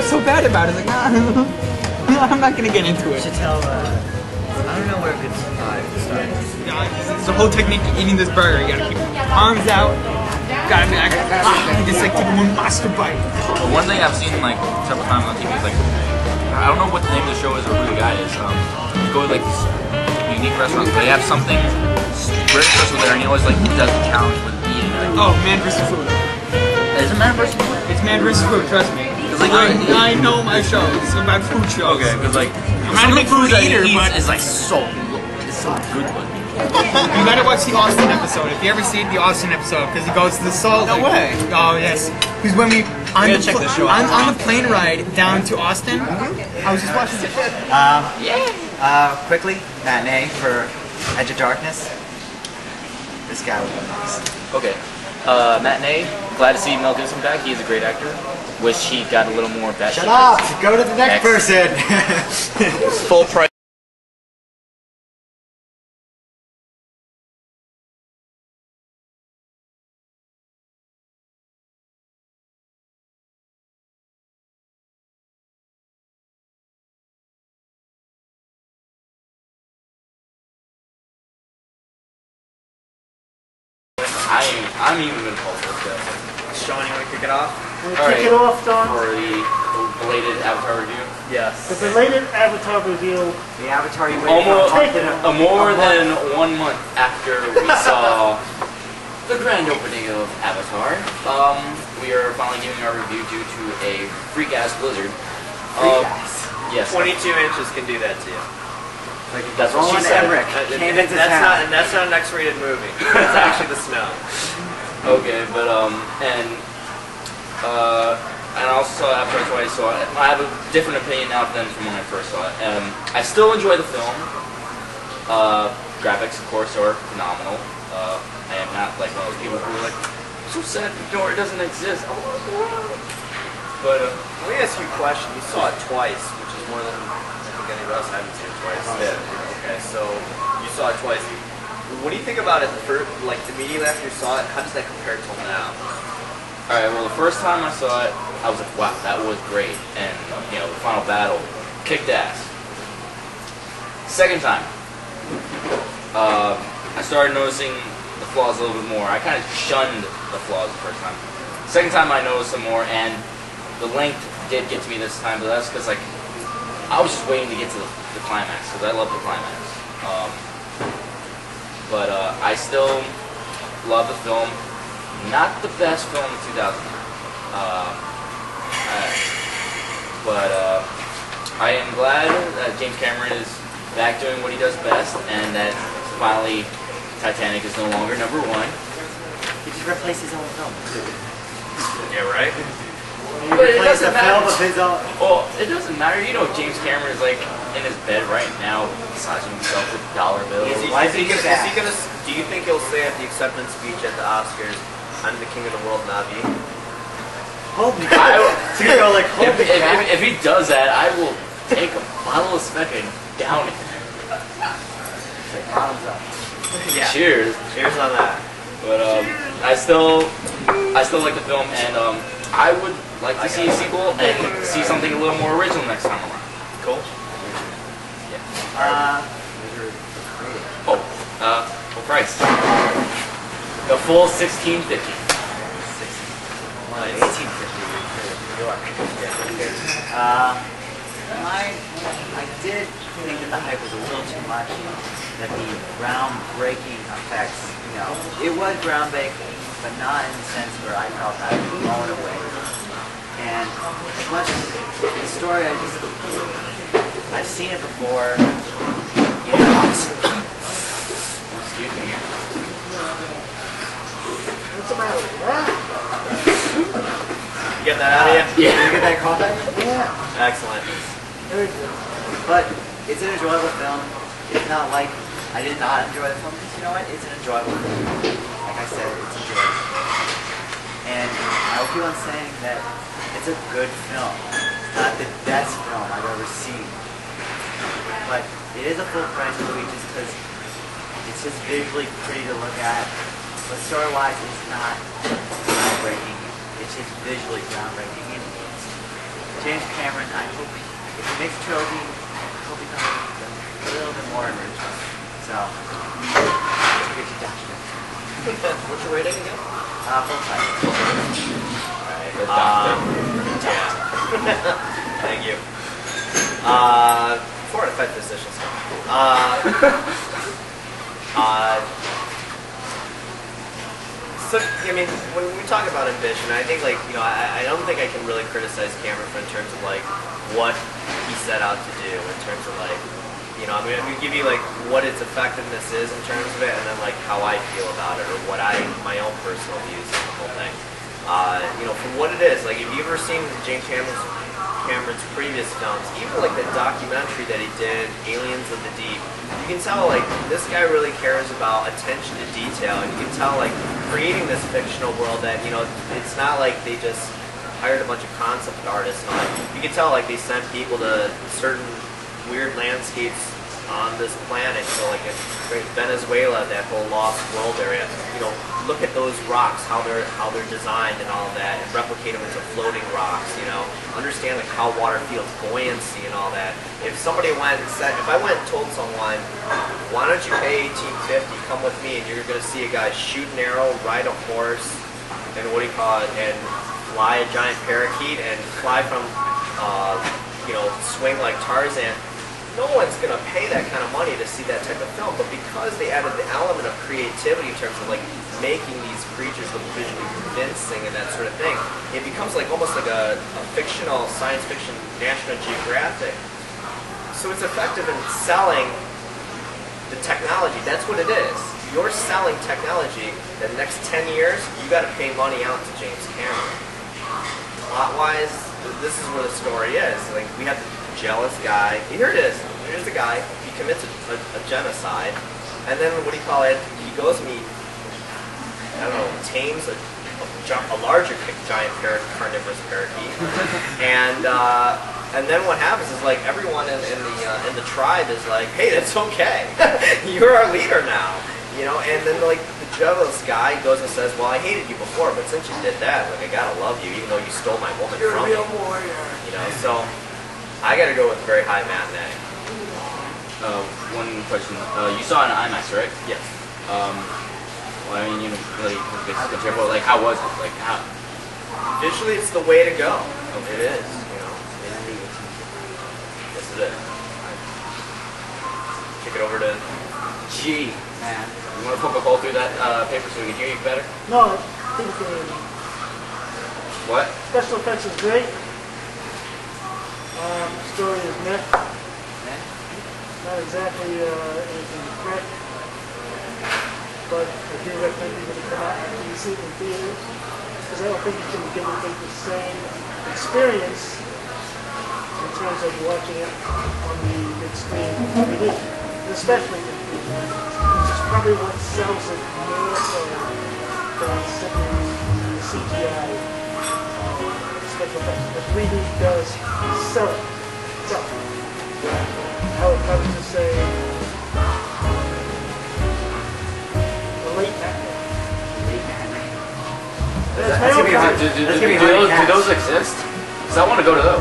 so bad about it. Like, nah, I'm not gonna get into it. You should tell, I don't know where a good spot to start. It's the whole technique of eating this burger. You gotta keep arms out. Gotta be like, just like take one monster bite. But one thing I've seen like several times on TV is like, I don't know what the name of the show is or who the guy is. You go to like these unique restaurants, but they have something very special there, and he always like does the challenge with eating. Like, oh, man versus food. Is it man versus food? It's man versus food. Trust me. Like, I know my show. It's about food shows. Okay, because like I'm not a big food eater, but it's like so good looking. You gotta watch the Austin episode. If you ever see the Austin episode, because he goes to the Salt Lake. No way. Oh yes. Because when we on the plane ride down to Austin, I was just watching it. Quickly, matinee for Edge of Darkness. This guy would be nice. Okay. Matinee. Glad to see Mel Gibson back. He's a great actor. Wish he got a little more bad. Shut up! Go to the next person. Full price. I'm even gonna call this guy. Sean, you want to kick it off? Kick it off, Don. For the belated Avatar review. Yes. The belated Avatar review. The Avatar you waited for more than 1 month after we saw the grand opening of Avatar, we are finally giving our review due to a freak-ass blizzard. Yes. 22 inches can do that to you. Like that's what she said. That's not an X-rated movie. That's actually the snow. Okay, but and I also saw Avatar twice, so I have a different opinion now than from when I first saw it. I still enjoy the film. Graphics, of course, are phenomenal. I am not like one of those people who are like, I'm so sad Pandora doesn't exist. But let me ask you a question. You saw it twice, which is more than I think any of us haven't seen it twice. Yeah. Okay, so you saw it twice. What do you think about it? Like immediately after you saw it, how does that compare to now? All right. Well, the first time I saw it, I was like, wow, that was great, and you know, the final battle kicked ass. Second time, I started noticing the flaws a little bit more. I kind of shunned the flaws the first time. Second time, I noticed some more, and the length did get to me this time, but that's because like I was just waiting to get to the climax because I love the climax. But I still love the film. Not the best film of 2000. But I am glad that James Cameron is back doing what he does best, and that finally Titanic is no longer #1. He just replaced his own film. Yeah, right? But it doesn't matter. Film of his own. Well, it doesn't matter. You know, James Cameron is like in his bed right now, massaging himself with dollar bills. Do you think he'll say at the acceptance speech at the Oscars, "I'm the king of the world, Navi"? Holy cow! If he does that, I will take a bottle of Spec and down it. Like bottoms up. Yeah. Cheers. Cheers on that. But I still like the film, and I would like to see a sequel and see something a little more original next time around. Cool. Yeah. Full price. The full $16.50. 1850 in New York. I did think that the hype was a little too much. That the groundbreaking effects, you know, it was groundbreaking, but not in the sense where I felt I was blown away. And as much as the story, I've seen it before. You know, Excuse me. What's the matter with that? You get that out of you? Yeah. Did you get that callback? Yeah. Excellent. Very good. But it's an enjoyable film. It's not like I did not enjoy the film, because you know what? It's an enjoyable film. Like I said, it's enjoyable. And I will keep on saying that it's a good film. It's not the best film I've ever seen. But it is a full price movie just because it's just visually pretty to look at. But story-wise, it's not groundbreaking. It's just visually groundbreaking. And James Cameron, I hope if he makes a trilogy, I hope he comes with a little bit more original. So, that's a good suggestion. What's your rating again? Full title. Alright. Yeah. Thank you. 4 out of 5 decisions. So, I mean, when we talk about ambition, I think, like, you know, I don't think I can really criticize Cameron in terms of, like, what he set out to do, in terms of, like, you know, I'm going to give you, like, what its effectiveness is in terms of it, and then, like, how I feel about it, or what my own personal views on the whole thing. You know, for what it is, like, if you've ever seen James Cameron's previous films, even, like, the documentary that he did, Aliens of the Deep, you can tell, like, this guy really cares about attention to detail, and you can tell, like, creating this fictional world that, you know, it's not like they just hired a bunch of concept artists and all that. You can tell, like, they sent people to certain weird landscapes on this planet, you know, like in Venezuela, that whole lost world area. You know, look at those rocks, how they're designed and all of that, and replicate them into floating rocks, you know. Understand, like, how water feels, buoyancy and all that. If somebody went and said, if I went and told someone, why don't you pay $18.50, come with me, and you're going to see a guy shoot an arrow, ride a horse, and what do you call it, and fly a giant parakeet, and fly from, you know, swing like Tarzan, no one's going to pay that kind of money to see that type of film. But because they added the element of creativity in terms of, like, making these creatures look visually convincing and that sort of thing, it becomes like almost like a fictional science fiction National Geographic. So it's effective in selling the technology. That's what it is. You're selling technology. The next 10 years, you got to pay money out to James Cameron. Plot-wise, this is where the story is. Like, we have the jealous guy. Here it is. Here's the guy. He commits a genocide, and then what do you call it? He goes and he, I don't know, tames a larger giant carnivorous parakeet, and then what happens is, like, everyone in the tribe is like, hey, that's okay. You're our leader now, you know. And then, like, the jealous guy goes and says, well, I hated you before, but since you did that, like, I gotta love you, even though you stole my woman You're from a me. real warrior. You know, so I gotta go with a very high matinee. One question. You saw it in IMAX, right? Yes. Well, I mean, you know, really, but, like, how was it? Like, how? Visually, it's the way to go. It is, you know. Yes, it is. Kick it over to... Gee, man. You want to poke a hole through that paper so we can hear you better? No, I think What? special effects is great. Story is meh. Not exactly anything correct. But I do recommend you to come out and see it in theaters, because I don't think you can give it the same experience in terms of watching it on the big screen DVD, especially in theaters, which is probably what sells it more than simply the CGI special effects. The 3D does sell it. So, how it comes to say late matinee. That's gonna be hard. Do those exist? Because I want to go to those.